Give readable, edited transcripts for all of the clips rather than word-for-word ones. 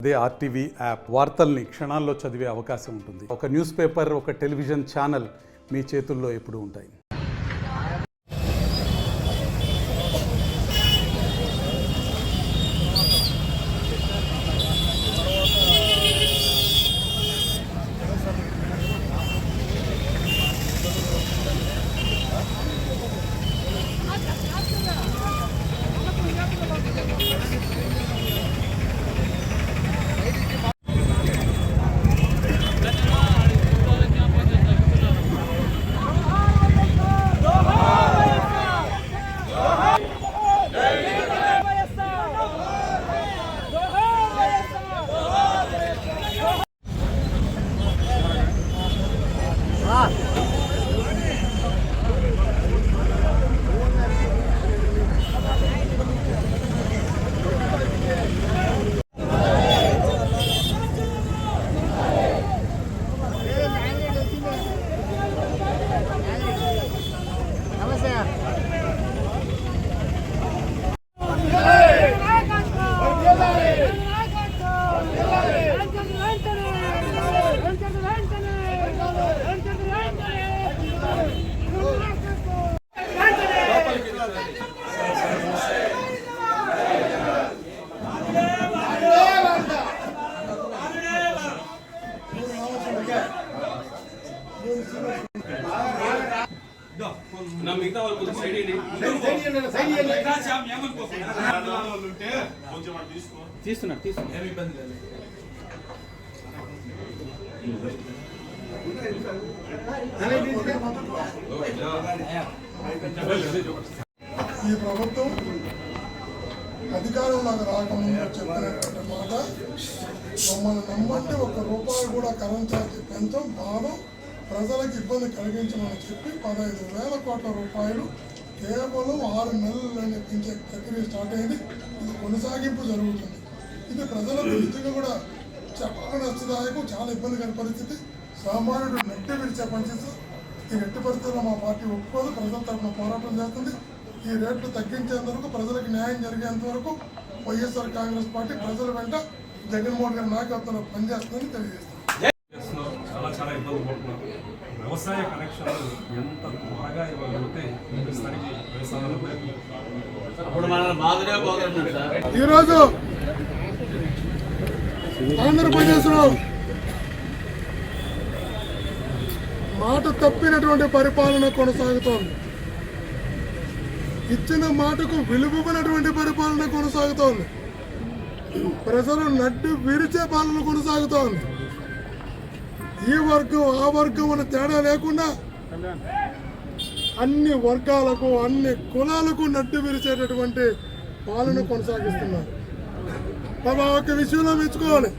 అదే RTV app వార్తల్ని క్షణాల్లో చదివే అవకాశం ఉంటుంది. ఒక న్యూస్ పేపర్, ఒక టెలివిజన్ ఛానల్ మీ చేతుల్లో ఎప్పుడూ ఉంటాయి. ఈ ప్రభుత్వం అధికారంలోకి రాకముందు చెప్పినటువంటి మాట, మమ్మల్ని నమ్మంటే ₹1 కూడా కరెంట్ ఛార్జ్ పెంచం, బాధం ప్రజలకు ఇబ్బంది కలిగించమని చెప్పి 15,000 కోట్ల రూపాయలు కేవలం 6 నెలల్లోనే పెంచే ప్రక్రియ స్టార్ట్ అయింది. ఇది కొనసాగింపు జరుగుతుంది. ఇది ప్రజలకు నిజంగా కూడా చాలా నష్టదాయకం, చాలా ఇబ్బందికర పరిస్థితి. సామాన్యుడు నెట్టి విడిచే పరిస్థితి. ఈ నెట్టి పరిస్థితుల్లో మా పార్టీ ఒప్పుకోదు. ప్రజల తరఫున పోరాటం చేస్తుంది. ఈ రేట్లు తగ్గించేంత వరకు, ప్రజలకు న్యాయం జరిగేంత వరకు వైఎస్ఆర్ కాంగ్రెస్ పార్టీ ప్రజల వెంట జగన్మోహన్ గారి నాయకత్వంలో పనిచేస్తుందని తెలియజేస్తుంది. చాలా ఇబ్బంది పడుతున్నారు. వ్యవసాయ కనెక్షన్లు ఎంత త్వరగా ఇవ్వగలిగితే ఈరోజు ఆంధ్రప్రదేశ్లో మాట తప్పినటువంటి పరిపాలన కొనసాగుతోంది. ఇచ్చిన మాటకు విలువైనటువంటి పరిపాలన కొనసాగుతోంది. ప్రజలు నడ్డు విరిచే పాలన కొనసాగుతోంది. ఈ వర్గం ఆ వర్గం అనే తేడా లేకుండా అన్ని వర్గాలకు, అన్ని కులాలకు నడ్డు విరిచేటటువంటి పాలన కొనసాగిస్తున్నారు. ఒక విషయంలో మెచ్చుకోవాలి,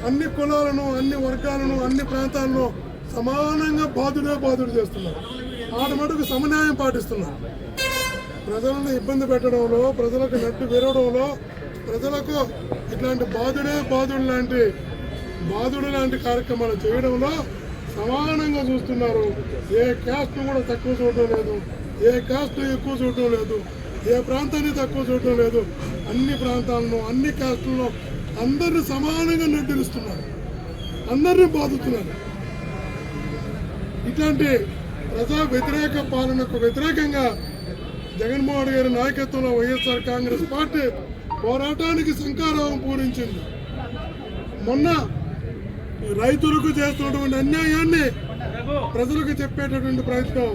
అన్ని కులాలను, అన్ని వర్గాలను, అన్ని ప్రాంతాలను సమానంగా బాధుడు చేస్తున్నారు. ఆటోమేటిక్ సమన్యాయం పాటిస్తున్నారు. ప్రజలను ఇబ్బంది పెట్టడంలో, ప్రజలకు నడ్డు విరవడంలో, ప్రజలకు ఇట్లాంటి బాధుడు లాంటి కార్యక్రమాలు చేయడంలో సమానంగా చూస్తున్నారు. ఏ క్యాస్ట్ను కూడా తక్కువ చూడటం లేదు, ఏ క్యాస్ట్ను ఎక్కువ చూడటం లేదు, ఏ ప్రాంతాన్ని తక్కువ చూడటం లేదు. అన్ని ప్రాంతాలను, అన్ని క్యాస్టులను అందరినీ సమానంగా నిర్ణయిస్తున్నారు, అందరినీ బాధుతున్నారు. ఇట్లాంటి ప్రజా వ్యతిరేక పాలనకు వ్యతిరేకంగా జగన్మోహన్ గారి నాయకత్వంలో వైఎస్ఆర్ కాంగ్రెస్ పార్టీ పోరాటానికి శంఖారావం పూరించింది. మొన్న రైతులకు చేస్తున్నటువంటి అన్యాయాన్ని ప్రజలకు చెప్పేటటువంటి ప్రయత్నం,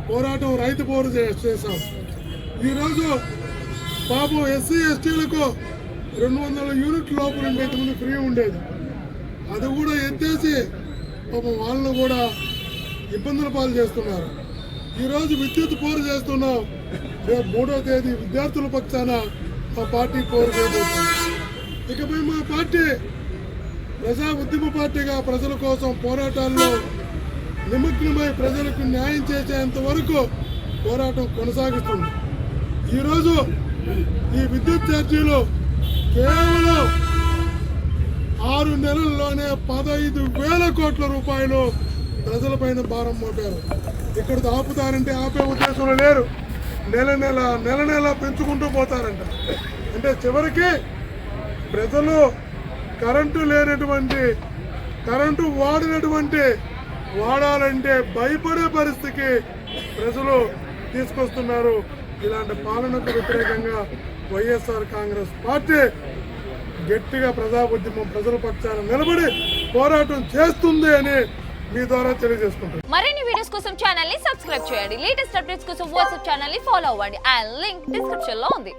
పోరాటం, రైతు పోరు చేశాం. ఈరోజు పాపం ఎస్సీ ఎస్టీలకు 200 యూనిట్ల లోపల ఇంతకుముందు ఫ్రీ ఉండేది. అది కూడా ఎత్తేసి పాపం వాళ్ళను కూడా ఇబ్బందుల పాలు చేస్తున్నారు. ఈరోజు విద్యుత్ పోరు చేస్తున్నాం. రేపు 3వ తేదీ విద్యార్థుల పక్షాన మా పార్టీ పోరు చేయబోతుంది. ఇకపై మా పార్టీ ప్రజా ఉద్యమ పార్టీగా ప్రజల కోసం పోరాటాల్లో నిమగ్నమై ప్రజలకు న్యాయం చేసేంత వరకు పోరాటం కొనసాగిస్తుంది. ఈరోజు ఈ విద్యుత్ ఛార్జీలు కేవలం 6 నెలల్లోనే 15,000 కోట్ల రూపాయలు ప్రజలపైన భారం మోపారు. ఇక్కడ ఆపుతారంటే ఆపే ఉద్దేశంలో లేరు. నెల నెల పెంచుకుంటూ పోతారంట. అంటే చివరికి ప్రజలు కరెంటు లేనటువంటి, కరెంటు వాడాలంటే భయపడే పరిస్థితికి ప్రజలు తీసుకొస్తున్నారు. ఇలాంటి పాలనకు వ్యతిరేకంగా వైఎస్ఆర్ కాంగ్రెస్ పార్టీ గట్టిగా ప్రజాఉద్యమం ప్రజల పక్షాన నిలబడి పోరాటం చేస్తుంది అని మీ ద్వారా తెలియజేసుకుంటారు. మరిన్ని వీడియోస్ కోసం ఛానల్ ని సబ్స్క్రైబ్ చేయండి. లేటెస్ట్ అప్డేట్స్ కోసం వాట్సాప్ ఛానల్ ని ఫాలో అవ్వండి. ఆ లింక్ డిస్క్రిప్షన్ లో ఉంది.